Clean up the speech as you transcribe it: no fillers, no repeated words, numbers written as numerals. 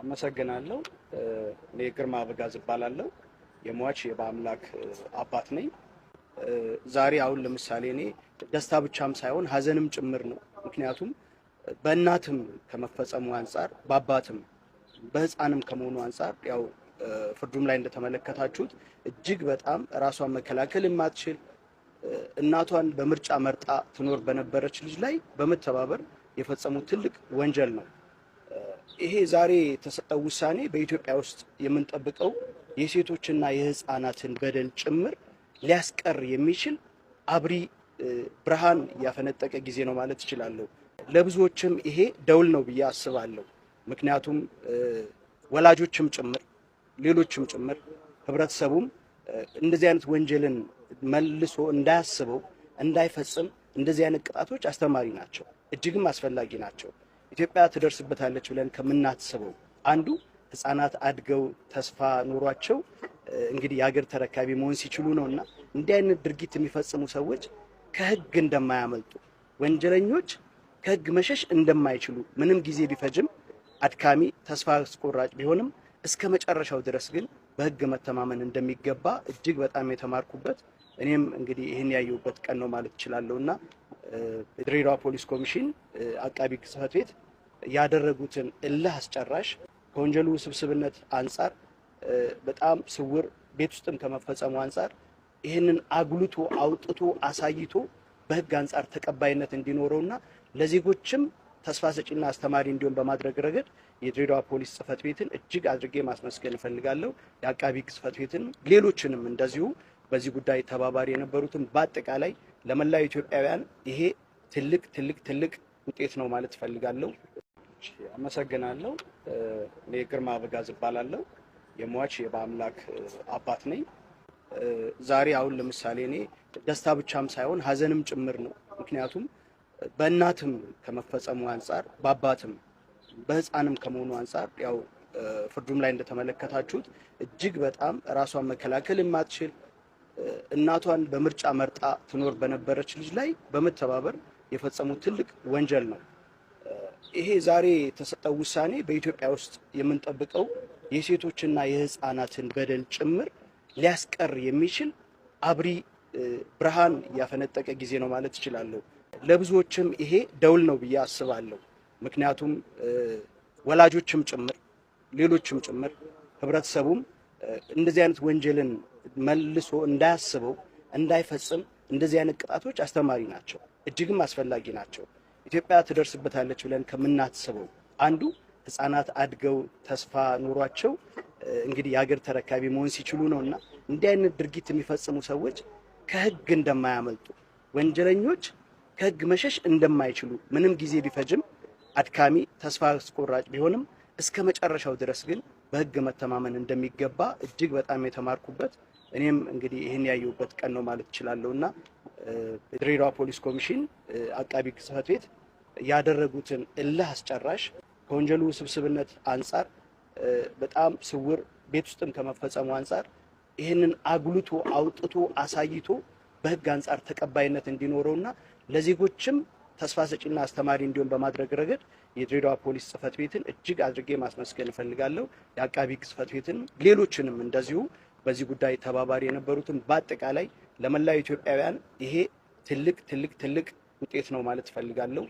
አመሰግናለሁ። እኔ ግርማ አበጋዝ እባላለሁ። የሟች የበአምላክ አባት ነኝ። ዛሬ አሁን ለምሳሌ እኔ ደስታ ብቻም ሳይሆን ሀዘንም ጭምር ነው። ምክንያቱም በእናትም ከመፈጸሙ አንጻር በአባትም በህፃንም ከመሆኑ አንጻር ያው ፍርዱም ላይ እንደተመለከታችሁት እጅግ በጣም ራሷን መከላከል የማትችል እናቷን በምርጫ መርጣ ትኖር በነበረች ልጅ ላይ በመተባበር የፈጸሙት ትልቅ ወንጀል ነው። ይሄ ዛሬ የተሰጠው ውሳኔ በኢትዮጵያ ውስጥ የምንጠብቀው የሴቶችና የህፃናትን በደል ጭምር ሊያስቀር የሚችል አብሪ ብርሃን ያፈነጠቀ ጊዜ ነው ማለት እችላለሁ። ለብዙዎችም ይሄ ደውል ነው ብዬ አስባለሁ። ምክንያቱም ወላጆችም ጭምር ሌሎችም ጭምር ህብረተሰቡም እንደዚህ አይነት ወንጀልን መልሶ እንዳያስበው እንዳይፈጽም እንደዚህ አይነት ቅጣቶች አስተማሪ ናቸው፣ እጅግም አስፈላጊ ናቸው። ኢትዮጵያ ትደርስበታለች ብለን ከምናስበው አንዱ ህፃናት አድገው ተስፋ ኖሯቸው እንግዲህ የሀገር ተረካቢ መሆን ሲችሉ ነውና እንዲህ አይነት ድርጊት የሚፈጽሙ ሰዎች ከህግ እንደማያመልጡ፣ ወንጀለኞች ከህግ መሸሽ እንደማይችሉ፣ ምንም ጊዜ ቢፈጅም አድካሚ ተስፋ አስቆራጭ ቢሆንም እስከ መጨረሻው ድረስ ግን በህግ መተማመን እንደሚገባ እጅግ በጣም የተማርኩበት እኔም እንግዲህ ይህን ያየሁበት ቀን ነው ማለት እችላለሁና የድሬዳዋ ፖሊስ ኮሚሽን አቃቢ ህግ ጽሕፈት ቤት ያደረጉትን እልህ አስጨራሽ ከወንጀሉ ውስብስብነት አንጻር በጣም ስውር ቤት ውስጥም ከመፈጸሙ አንጻር ይህንን አጉልቶ አውጥቶ አሳይቶ በህግ አንጻር ተቀባይነት እንዲኖረውና ለዜጎችም ተስፋ ሰጪና አስተማሪ እንዲሆን በማድረግ ረገድ የድሬዳዋ ፖሊስ ጽሕፈት ቤትን እጅግ አድርጌ ማስመስገን እፈልጋለሁ። የአቃቢ ህግ ጽሕፈት ቤትን ሌሎችንም እንደዚሁ በዚህ ጉዳይ ተባባሪ የነበሩትን በአጠቃላይ ለመላው ኢትዮጵያውያን ይሄ ትልቅ ውጤት ነው ማለት እፈልጋለሁ። አመሰግናለሁ። እኔ ግርማ አበጋዝ እባላለሁ። የሟች የበአምላክ አባት ነኝ። ዛሬ አሁን ለምሳሌ እኔ ደስታ ብቻም ሳይሆን ሀዘንም ጭምር ነው። ምክንያቱም በእናትም ከመፈጸሙ አንጻር በአባትም በህፃንም ከመሆኑ አንጻር ያው ፍርዱም ላይ እንደተመለከታችሁት እጅግ በጣም ራሷን መከላከል የማትችል እናቷን በምርጫ መርጣ ትኖር በነበረች ልጅ ላይ በመተባበር የፈጸሙት ትልቅ ወንጀል ነው። ይሄ ዛሬ የተሰጠው ውሳኔ በኢትዮጵያ ውስጥ የምንጠብቀው የሴቶችና የህፃናትን በደል ጭምር ሊያስቀር የሚችል አብሪ ብርሃን ያፈነጠቀ ጊዜ ነው ማለት እችላለሁ። ለብዙዎችም ይሄ ደውል ነው ብዬ አስባለሁ። ምክንያቱም ወላጆችም ጭምር ሌሎችም ጭምር ህብረተሰቡም እንደዚህ አይነት ወንጀልን መልሶ እንዳያስበው እንዳይፈጽም እንደዚህ አይነት ቅጣቶች አስተማሪ ናቸው፣ እጅግም አስፈላጊ ናቸው። ኢትዮጵያ ትደርስበታለች ብለን ከምናስበው አንዱ ህፃናት አድገው ተስፋ ኖሯቸው እንግዲህ የሀገር ተረካቢ መሆን ሲችሉ ነውና እንዲህ አይነት ድርጊት የሚፈጽሙ ሰዎች ከህግ እንደማያመልጡ፣ ወንጀለኞች ከህግ መሸሽ እንደማይችሉ፣ ምንም ጊዜ ቢፈጅም አድካሚ ተስፋ አስቆራጭ ቢሆንም እስከ መጨረሻው ድረስ ግን በህግ መተማመን እንደሚገባ እጅግ በጣም የተማርኩበት እኔም እንግዲህ ይህን ያየሁበት ቀን ነው ማለት እችላለሁና የድሬዳዋ ፖሊስ ኮሚሽን አቃቢ ህግ ጽሕፈት ቤት ያደረጉትን እልህ አስጨራሽ ከወንጀሉ ውስብስብነት አንጻር በጣም ስውር ቤት ውስጥም ከመፈጸሙ አንጻር ይህንን አጉልቶ አውጥቶ አሳይቶ በህግ አንጻር ተቀባይነት እንዲኖረውና ለዜጎችም ተስፋ ሰጪና አስተማሪ እንዲሆን በማድረግ ረገድ የድሬዳዋ ፖሊስ ጽሕፈት ቤትን እጅግ አድርጌ ማስመስገን እፈልጋለሁ። የአቃቢ ህግ ጽሕፈት ቤትን ሌሎችንም እንደዚሁ በዚህ ጉዳይ ተባባሪ የነበሩትን በአጠቃላይ ለመላው ኢትዮጵያውያን ይሄ ትልቅ ውጤት ነው ማለት እፈልጋለሁ።